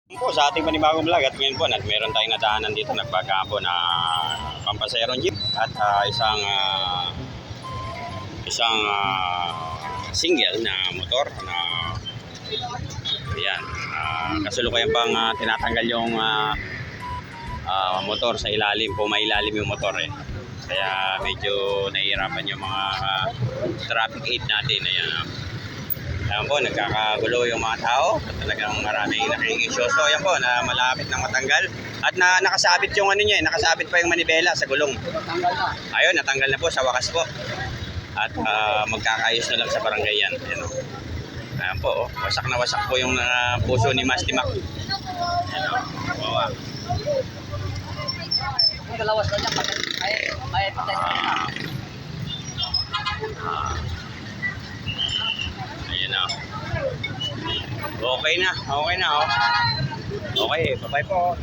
Po sa ating panibagong vlog at ngayon po meron tayong nadaanan dito nagbaga po na pampaserong jeep at single na motor na ayan, kasalukuyan pang tinatanggal yung motor sa ilalim po, mailalim yung motor kaya medyo nahihirapan yung mga traffic aid natin. Ayan po, nagkakagulo yung mga tao. Talagang maraming nakikiisyoso. Ayan po, na malapit na matanggal. At nakasabit yung nakasabit pa yung manibela sa gulong. Ayun, natanggal na po sa wakas po. At magkakayos na lang sa barangay yan. Ayan po, wasak na wasak po yung puso ni Mas Timak. Dalawas na dyan, may patay na. Ayan na. Okay na. Okay, bye-bye po.